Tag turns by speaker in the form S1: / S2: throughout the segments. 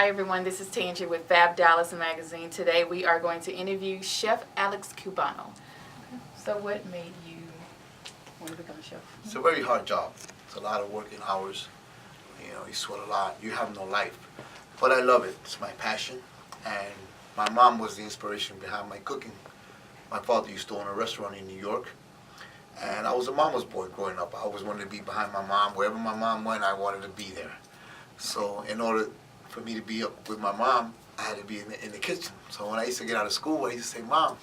S1: Hi everyone, this is Tangie with FAB Dallas Magazine. Today we are going to interview Chef Alex Cubano. So what made you want to become a chef?
S2: It's a very hard job. It's a lot of working hours. You know, you sweat a lot. You have no life. But I love it. It's my passion. And my mom was the inspiration behind my cooking. My father used to own a restaurant in New York. And I was a mama's boy growing up. I always wanted to be behind my mom. Wherever my mom went, I wanted to be there. So in order for me to be up with my mom, I had to be in the kitchen. So when I used to get out of school, I used to say, Mom,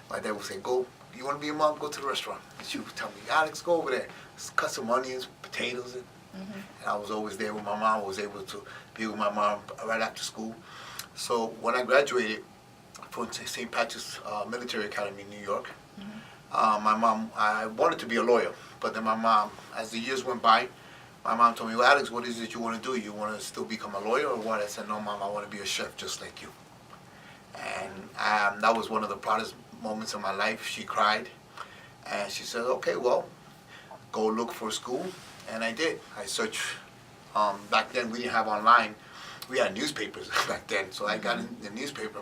S2: my dad would say, go, you want to be a mom? Go to the restaurant. And she would tell me, Alex, go over there. Cut some onions, potatoes. And I was always there with my mom. I was able to be with my mom right after school. So when I graduated from St. Patrick's Military Academy in New York, I wanted to be a lawyer. But then my mom, as the years went by, my mom told me, well, Alex, what is it you want to do? You want to still become a lawyer or what? I said, no, Mom, I want to be a chef just like you. And that was one of the proudest moments of my life. She cried. And she said, okay, well, go look for school. And I did. I searched. Back then, we didn't have online. We had newspapers back then. So I got in the newspaper,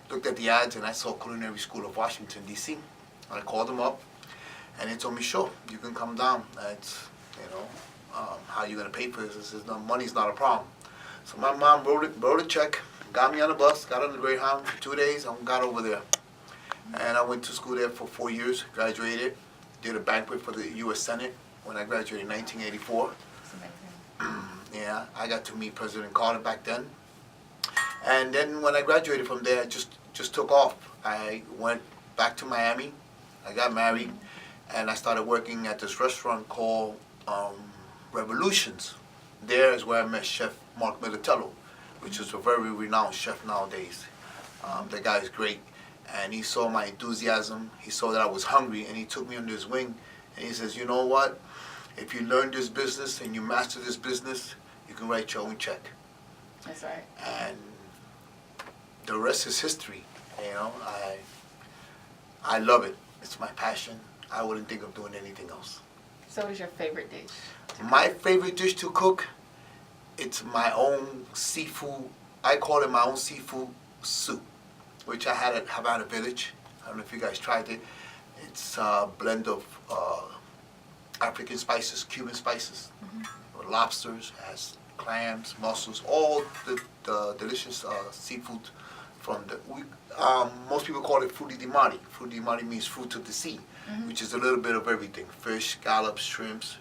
S2: looked at the ads, and I saw Culinary School of Washington, D.C. And I called them up, and they told me, sure, you can come down. It's, how are you going to pay for this? I said, no, money's not a problem. So my mom wrote a check, got me on the bus, got on the Greyhound for 2 days, and got over there. And I went to school there for 4 years, graduated, did a banquet for the U.S. Senate when I graduated in 1984.
S1: That's amazing.
S2: Yeah, I got to meet President Carter back then. And then when I graduated from there, I just took off. I went back to Miami, I got married, and I started working at this restaurant called Revolutions. There is where I met Chef Mark Militello, which is a very renowned chef nowadays. The guy is great, and he saw my enthusiasm. He saw that I was hungry, and he took me under his wing, and he says, you know what? If you learn this business and you master this business, you can write your own check.
S1: That's right.
S2: And the rest is history. You know, I love it. It's my passion. I wouldn't think of doing anything else.
S1: So what is your favorite dish?
S2: My favorite dish to cook, it's my own seafood. I call it my own seafood soup, which I have at a village. I don't know if you guys tried it. It's a blend of African spices, Cuban spices, with lobsters, has clams, mussels, all the delicious seafood from most people call it frutti di mare. Frutti di mare means fruit of the sea, which is a little bit of everything: fish, scallops, shrimps.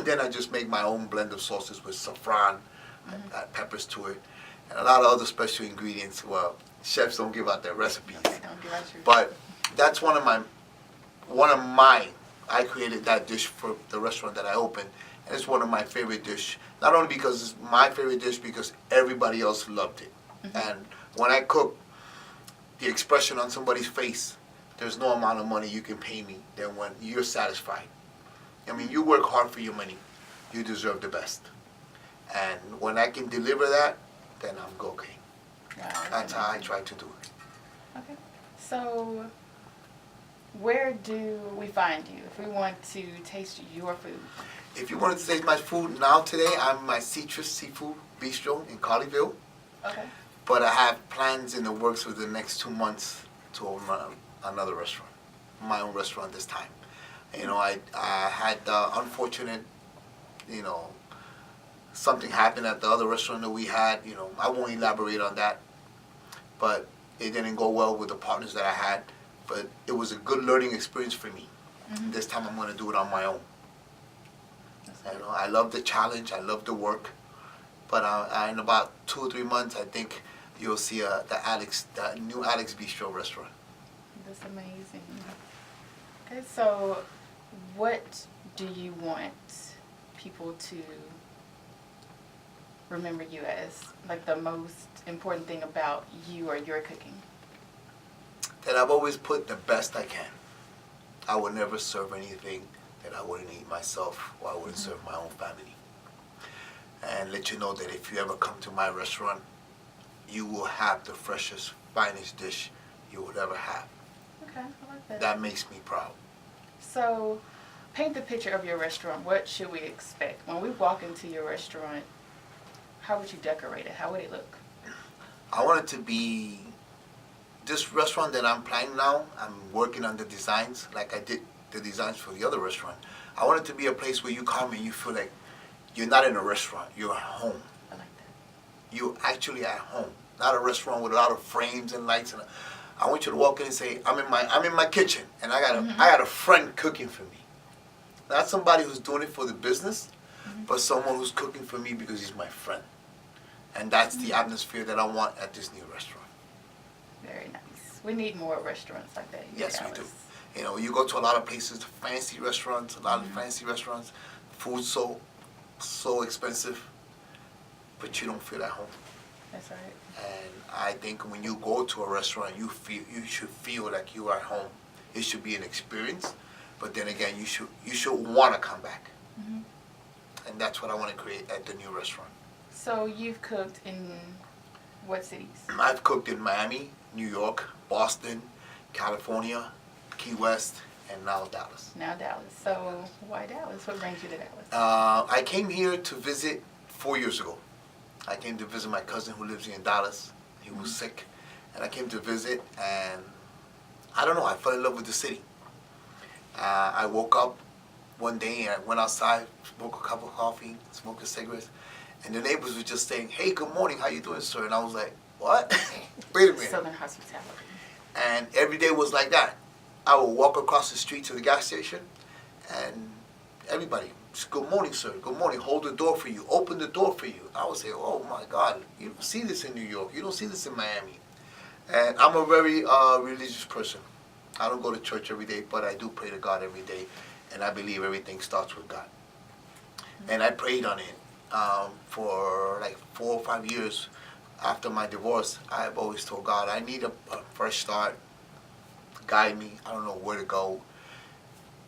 S2: Then I just make my own blend of sauces with saffron, add peppers to it, and a lot of other special ingredients. Well, chefs don't give out their recipes, but that's one of my. I created that dish for the restaurant that I opened, and it's one of my favorite dish. Not only because it's my favorite dish, because everybody else loved it. And when I cook, the expression on somebody's face, there's no amount of money you can pay me than when you're satisfied. I mean, you work hard for your money. You deserve the best. And when I can deliver that, then I'm okay.
S1: Wow,
S2: that's how I try to do it.
S1: Okay. So where do we find you if we want to taste your food?
S2: If you wanted to taste my food now today, I'm my Citrus Seafood Bistro in Colleyville. Okay. But I have plans in the works for the next 2 months to open another restaurant, my own restaurant this time. You know, I had unfortunate, something happened at the other restaurant that we had. You know, I won't elaborate on that, but it didn't go well with the partners that I had. But it was a good learning experience for me. This time I'm going to do it on my own. You know, I love the challenge. I love the work. But in about 2 or 3 months, I think you'll see the new Alex Bistro restaurant.
S1: That's amazing. Okay, so what do you want people to remember you as? Like the most important thing about you or your cooking?
S2: That I've always put the best I can. I would never serve anything that I wouldn't eat myself or I wouldn't serve my own family. And let you know that if you ever come to my restaurant, you will have the freshest, finest dish you would ever have.
S1: Okay, I like that.
S2: That makes me proud.
S1: So, paint the picture of your restaurant. What should we expect? When we walk into your restaurant, how would you decorate it? How would it look?
S2: I want it to be this restaurant that I'm planning now. I'm working on the designs like I did the designs for the other restaurant. I want it to be a place where you come and you feel like you're not in a restaurant, you're at home.
S1: I like that.
S2: You're actually at home, not a restaurant with a lot of frames and lights. And I want you to walk in and say, I'm in my kitchen, and I got a friend cooking for me. Not somebody who's doing it for the business, but someone who's cooking for me because he's my friend. And that's the atmosphere that I want at this new restaurant.
S1: Very nice. We need more restaurants like that here in
S2: Yes, we
S1: Dallas.
S2: do. You know, you go to a lot of places, fancy restaurants, a lot of fancy restaurants, food so expensive, but you don't feel at home.
S1: That's right.
S2: And I think when you go to a restaurant, you should feel like you are at home. It should be an experience, but then again, you should want to come back. And that's what I want to create at the new restaurant.
S1: So you've cooked in what cities?
S2: I've cooked in Miami, New York, Boston, California, Key West, and now Dallas.
S1: Now Dallas. So why Dallas? What brings you to Dallas?
S2: I came here to visit 4 years ago. I came to visit my cousin who lives here in Dallas. He was sick, and I came to visit, and I don't know, I fell in love with the city. I woke up one day and I went outside, smoked a cup of coffee, smoked a cigarette, and the neighbors were just saying, "Hey, good morning, how you doing, sir?" And I was like, "What?" Wait a minute.
S1: Southern hospitality.
S2: And every day was like that. I would walk across the street to the gas station, and everybody, "Good morning, sir. Good morning. Hold the door for you. Open the door for you." I would say, "Oh my God, you don't see this in New York. You don't see this in Miami." And I'm a very religious person. I don't go to church every day, but I do pray to God every day, and I believe everything starts with God. And I prayed on it for like 4 or 5 years. After my divorce, I've always told God, I need a fresh start. Guide me. I don't know where to go.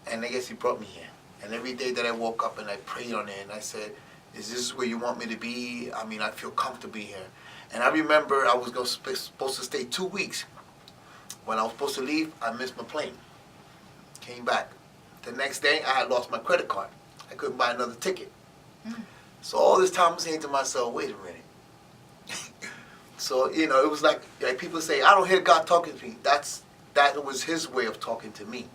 S2: And I guess He brought me here. And every day that I woke up and I prayed on it, and I said, "Is this where you want me to be? I mean, I feel comfortable here." And I remember I was supposed to stay 2 weeks. When I was supposed to leave, I missed my plane. Came back. The next day, I had lost my credit card. I couldn't buy another ticket. So all this time I'm saying to myself, wait a minute. So, you know, it was like people say, I don't hear God talking to me. That was His way of talking to me.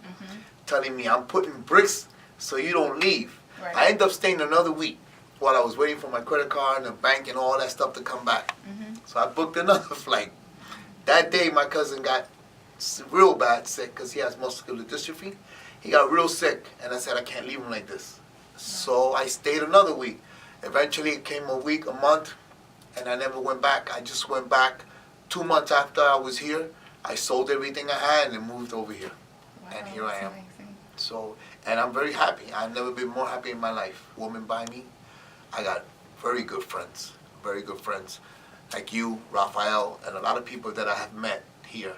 S2: Telling me, I'm putting bricks so you don't leave.
S1: Right.
S2: I ended up staying another week while I was waiting for my credit card and the bank and all that stuff to come back. So I booked another flight. That day, my cousin got real bad sick because he has muscular dystrophy. He got real sick, and I said, I can't leave him like this. So I stayed another week. Eventually, it came a week, a month, and I never went back. I just went back 2 months after I was here. I sold everything I had and moved over here.
S1: Wow,
S2: And here I am.
S1: amazing.
S2: So, and I'm very happy. I've never been more happy in my life. Woman by me. I got very good friends. Like you, Rafeal, and a lot of people that I have met here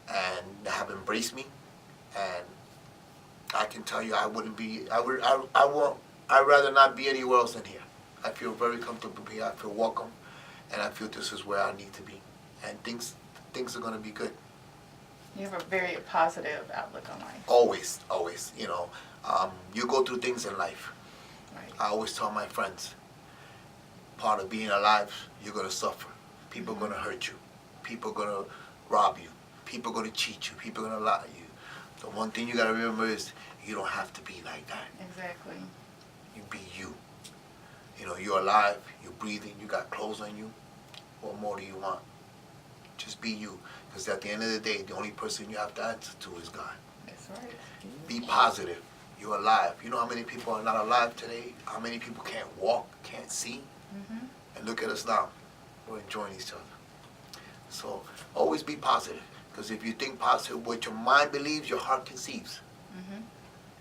S2: and have embraced me. And I can tell you, I'd rather not be anywhere else than here. I feel very comfortable here. I feel welcome, and I feel this is where I need to be. And things are going to be good.
S1: You have a very positive outlook on life.
S2: Always. You know, you go through things in life.
S1: Right.
S2: I always tell my friends, part of being alive, you're going to suffer. People are going to hurt you. People are going to rob you. People are going to cheat you. People are going to lie to you. The one thing you got to remember is you don't have to be like that.
S1: Exactly.
S2: You be you. You know, you're alive, you're breathing, you got clothes on you. What more do you want? Just be you. Because at the end of the day, the only person you have to answer to is God.
S1: That's right.
S2: Be positive. You're alive. You know how many people are not alive today? How many people can't walk, can't see? And look at us now. We're enjoying each other. So always be positive. Because if you think positive, what your mind believes, your heart conceives.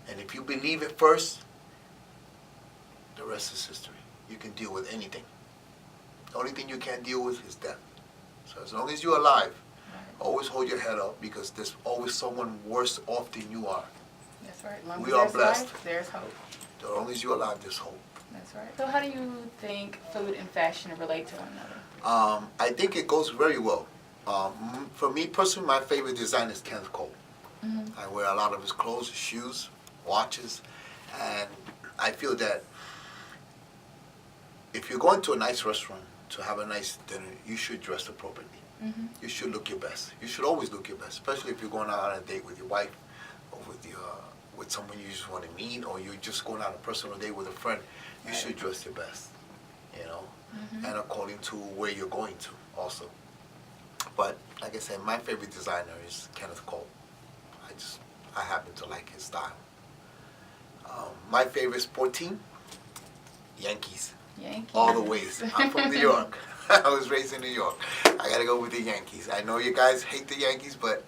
S2: And if you believe it first, the rest is history. You can deal with anything. The only thing you can't deal with is death. So as long as you're alive, always hold your head up, because there's always someone worse off than you are.
S1: That's right. As long
S2: We
S1: as
S2: are
S1: there's
S2: blessed.
S1: life, there's hope.
S2: As long as you're alive, there's hope.
S1: That's right. So how do you think food and fashion relate to one another?
S2: I think it goes very well. For me personally, my favorite designer is Kool. I wear a lot of his clothes, his shoes, watches, and I feel that if you're going to a nice restaurant to have a nice dinner, you should dress appropriately.
S1: Mm-hmm.
S2: You should look your best. You should always look your best, especially if you're going out on a date with your wife or with someone you just want to meet, or you're just going on a personal date with a friend. You
S1: Right.
S2: should dress your best, you know,
S1: Mm-hmm.
S2: and according to where you're going to also. But like I said, my favorite designer is Kenneth Cole. I happen to like his style. My favorite sport team, Yankees.
S1: Yankees.
S2: All the ways. I'm from New York. I was raised in New York. I gotta go with the Yankees. I know you guys hate the Yankees, but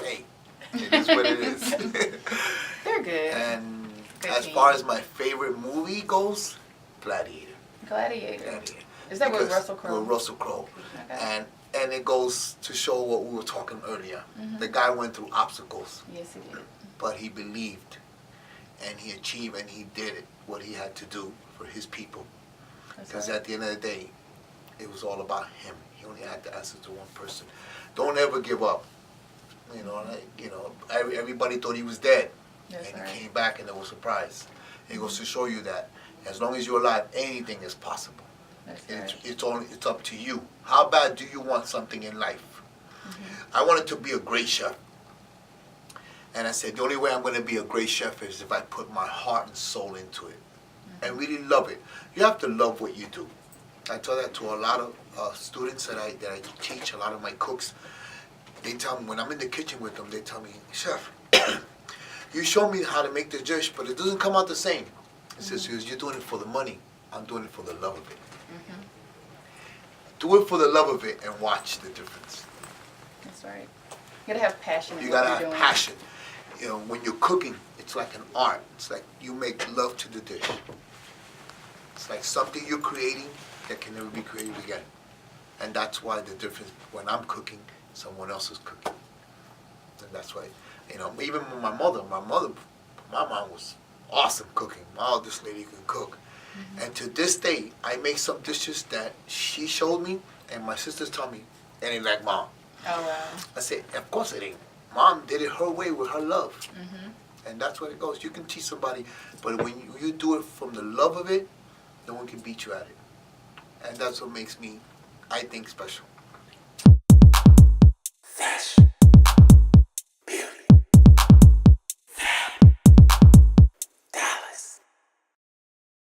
S2: hey, it is what it is.
S1: They're good.
S2: And
S1: Good
S2: as
S1: team.
S2: far as my favorite movie goes, Gladiator.
S1: Gladiator. Is that with
S2: Because-
S1: Russell Crowe?
S2: With Russell Crowe.
S1: Okay.
S2: And it goes to show what we were talking earlier.
S1: Mhm.
S2: The guy went through obstacles,
S1: Yes, he did.
S2: but he believed, and he achieved, and he did it, what he had to do for his people.
S1: That's
S2: Because
S1: right.
S2: at the end of the day, it was all about him. He only had to answer to one person. Don't ever give up. You know, everybody thought he was dead,
S1: That's
S2: and
S1: right.
S2: he came back, and they were surprised. It goes to show you that as long as you're alive, anything is possible.
S1: That's
S2: It's
S1: right.
S2: it's up to you. How bad do you want something in life?
S1: Mm-hmm.
S2: I wanted to be a great chef. And I said, the only way I'm going to be a great chef is if I put my heart and soul into it and really love it. You have to love what you do. I tell that to a lot of students that I teach, a lot of my cooks. They tell me, when I'm in the kitchen with them, they tell me, Chef, you show me how to make the dish, but it doesn't come out the same. It says, you're doing it for the money. I'm doing it for the love of it.
S1: Mm-hmm.
S2: Do it for the love of it and watch the difference.
S1: That's right. You gotta have passion. in
S2: You
S1: what
S2: gotta
S1: you're
S2: have
S1: doing.
S2: passion. You know, when you're cooking, it's like an art. It's like you make love to the dish. It's like something you're creating that can never be created again. And that's why the difference when I'm cooking, someone else is cooking. And that's why, you know, even with my mom was awesome cooking. Oh, this lady can cook.
S1: Mm-hmm.
S2: And to this day, I make some dishes that she showed me, and my sisters tell me, it ain't like Mom.
S1: Oh wow.
S2: I said, of course it ain't. Mom did it her way with her love.
S1: Mm-hmm.
S2: And that's what it goes. You can teach somebody, but when you do it from the love of it, no one can beat you at it. And that's what makes me, I think, special.